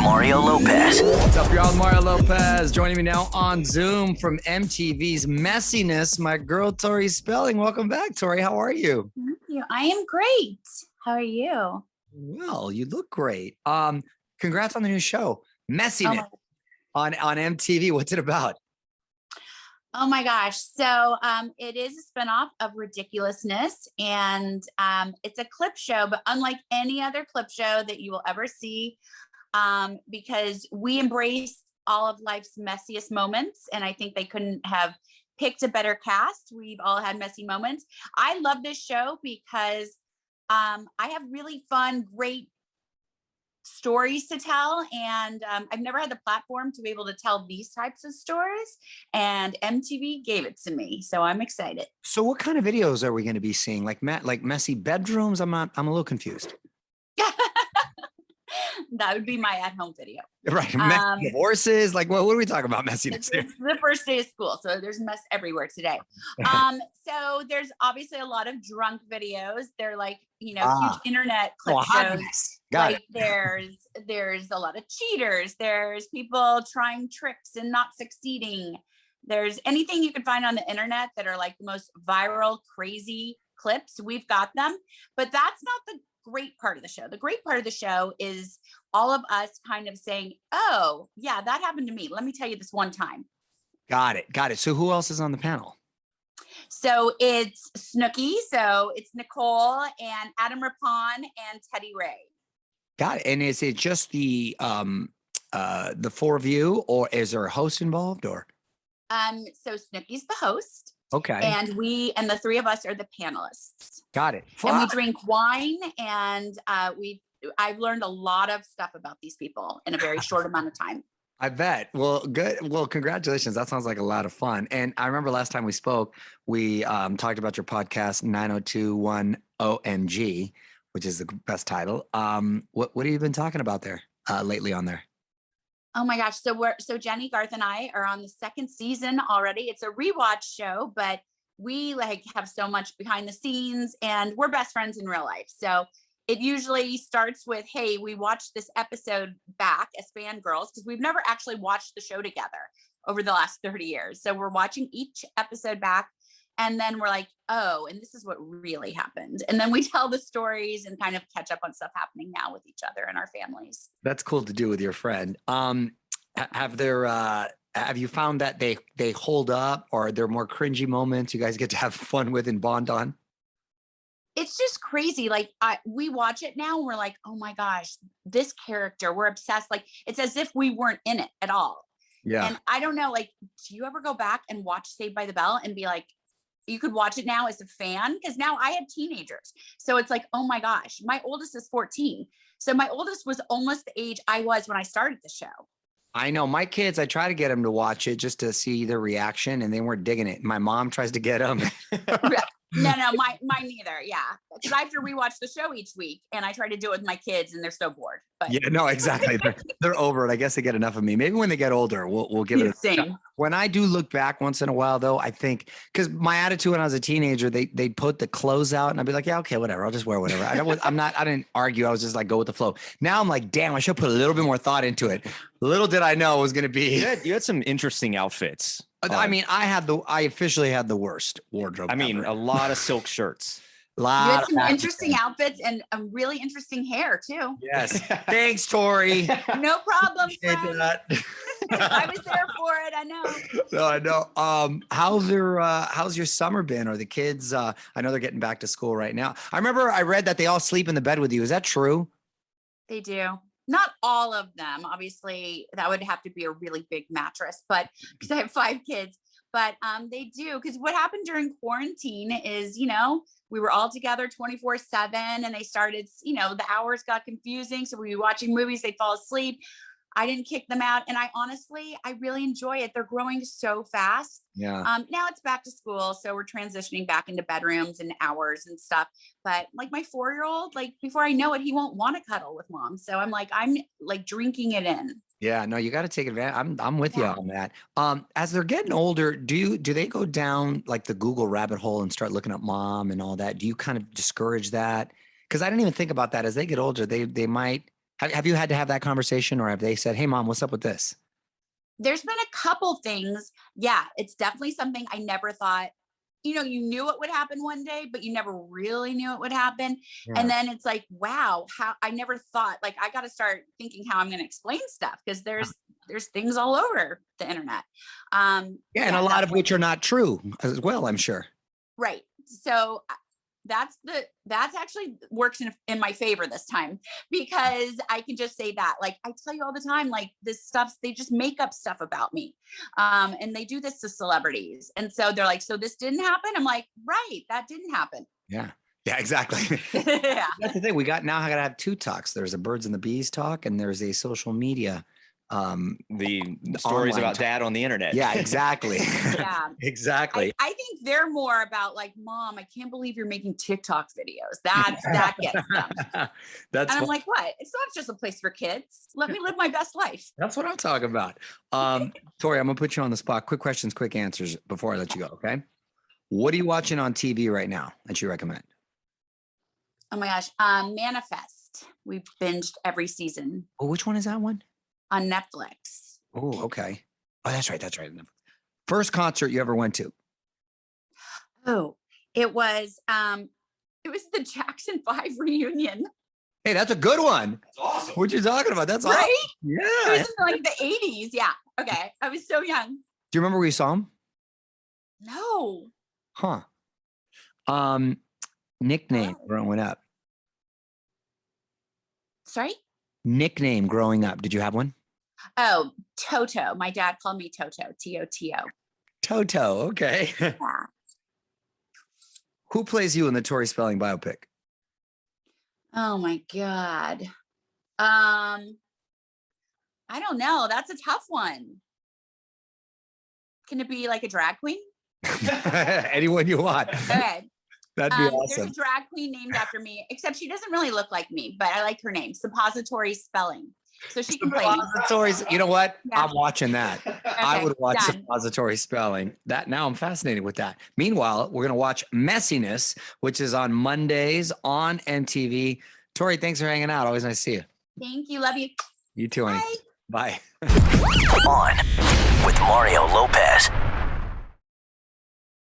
Mario Lopez. What's up, y'all? Mario Lopez joining me now on Zoom from MTV's Messyness. My girl, Tori Spelling. Welcome back, Tori. How are you? Thank you. I am great. How are you? Well, you look great. Congrats on the new show, Messyness, on MTV. What's it about? Oh my gosh. So it is a spinoff of Ridiculousness, and it's a clip show, but unlike any other clip show that you will ever see, because we embrace all of life's messiest moments. And I think they couldn't have picked a better cast. We've all had messy moments. I love this show because I have really fun, great stories to tell. And I've never had the platform to be able to tell these types of stories. And MTV gave it to me. So I'm excited. So what kind of videos are we going to be seeing? Like messy bedrooms? I'm a little confused. That would be my at-home video. Right. Messy horses. Like, what are we talking about? Messiness here? It's the first day of school, so there's mess everywhere today. So there's obviously a lot of drunk videos. They're like, huge internet clip shows. Like there's a lot of cheaters. There's people trying tricks and not succeeding. There's anything you can find on the internet that are like the most viral, crazy clips. We've got them, but that's not the great part of the show. The great part of the show is all of us kind of saying, oh yeah, that happened to me. Let me tell you this one time. Got it. So who else is on the panel? So it's Snooki. So it's Nicole and Adam Rippon and Teddy Ray. Got it. And is it just the four of you, or is there a host involved, or? So Snooki's the host. Okay. And the three of us are the panelists. Got it. And we drink wine, and I've learned a lot of stuff about these people in a very short amount of time. I bet. Well, good. Well, congratulations. That sounds like a lot of fun. And I remember last time we spoke, we talked about your podcast, 9021 OMG, which is the best title. What have you been talking about there lately on there? Oh my gosh. So Jenny, Garth, and I are on the second season already. It's a rewatch show, but we have so much behind the scenes, and we're best friends in real life. So it usually starts with, hey, we watched this episode back as fangirls, because we've never actually watched the show together over the last 30 years. So we're watching each episode back, and then we're like, oh, and this is what really happened. And then we tell the stories and kind of catch up on stuff happening now with each other and our families. That's cool to do with your friend. Have you found that they hold up, or are there more cringy moments you guys get to have fun with and bond on? It's just crazy. Like we watch it now and we're like, oh my gosh, this character, we're obsessed. Like it's as if we weren't in it at all. Yeah. And I don't know, like, do you ever go back and watch Saved by the Bell and be like, you could watch it now as a fan? Because now I have teenagers. So it's like, oh my gosh, my oldest is 14. So my oldest was almost the age I was when I started the show. I know my kids, I try to get them to watch it just to see their reaction, and they weren't digging it. My mom tries to get them. No, mine neither. Yeah. Because I have to rewatch the show each week, and I try to do it with my kids, and they're so bored. But yeah, no, exactly. They're over it. I guess they get enough of me. Maybe when they get older, we'll give it a shot. When I do look back once in a while, though, I think, because my attitude when I was a teenager, they'd put the clothes out, and I'd be like, yeah, okay, whatever. I'll just wear whatever. I didn't argue. I was just like, go with the flow. Now I'm like, damn, I should put a little bit more thought into it. Little did I know it was going to be. You had some interesting outfits. I mean, I officially had the worst wardrobe. I mean, ever. a lot of silk shirts. You had some interesting outfits and a really interesting hair too. Yes. Thanks, Tori. No problem, friend. I was there for it. I know. No, I know. How's your summer been? Or the kids? I know they're getting back to school right now. I read that they all sleep in the bed with you. Is that true? They do. Not all of them. Obviously, that would have to be a really big mattress, but because I have 5 kids. But they do, because what happened during quarantine is, we were all together 24/7, and they started, the hours got confusing. So we'd be watching movies, they'd fall asleep. I didn't kick them out. And I really enjoy it. They're growing so fast. Yeah. Now it's back to school. So we're transitioning back into bedrooms and hours and stuff. But like my 4-year-old, like before I know it, he won't want to cuddle with mom. So I'm like drinking it in. Yeah, no, you got to take advantage. I'm with you on that. As they're getting older, do they go down like the Google rabbit hole and start looking at mom and all that? Do you kind of discourage that? Because I didn't even think about that. As they get older, they might Have you had to have that conversation, or have they said, "Hey, mom, what's up with this"? There's been a couple things. Yeah, it's definitely something I never thought, you knew it would happen one day, but you never really knew it would happen. Yeah. And then it's like, wow, how I never thought, like, I got to start thinking how I'm going to explain stuff, because there's things all over the internet. And a lot of which are not true as well, I'm sure. Right. So that's actually works in my favor this time, because I can just say that, like, I tell you all the time, like, this stuff, they just make up stuff about me. And they do this to celebrities. And so they're like, so this didn't happen. I'm like, right. That didn't happen. Yeah. Yeah, exactly. Yeah. That's the thing. I got to have two talks. There's a birds and the bees talk, and there's a social media. The stories about dad on the internet. Yeah, exactly. Yeah, exactly. I think they're more about, like, mom, I can't believe you're making TikTok videos. That gets them. And I'm like, what? It's not just a place for kids. Let me live my best life. That's what I'm talking about. Tori, I'm gonna put you on the spot. Quick questions, quick answers before I let you go. Okay. What are you watching on TV right now that you recommend? Oh my gosh. Manifest. We've binged every season. Oh, which one is that one? On Netflix. Oh, okay. Oh, that's right. That's right. First concert you ever went to? Oh, it was the Jackson 5 reunion. Hey, that's a good one. That's awesome. What you talking about? That's right? awesome. Yeah. It was in like the 80s. Yeah. Okay. I was so young. Do you remember where you saw him? No. Huh. Nickname growing up. Sorry? Nickname growing up. Did you have one? Oh, Toto. My dad called me Toto. Toto. Toto. Okay. Yeah. Who plays you in the Tori Spelling biopic? Oh my God. I don't know. That's a tough one. Can it be like a drag queen? Anyone you want. Okay. That'd be awesome. There's a drag queen named after me, except she doesn't really look like me, but I like her name, Tori Spelling. So she can play me. Suppositories. You know what? Yeah. I'm watching that. Okay, I would watch done. Suppository Spelling. That now I'm fascinated with that. Meanwhile, we're gonna watch Messyness, which is on Mondays on MTV. Tori, thanks for hanging out. Always nice to see you. Thank you. Love you. You too, honey. Bye. Bye. On with Mario Lopez.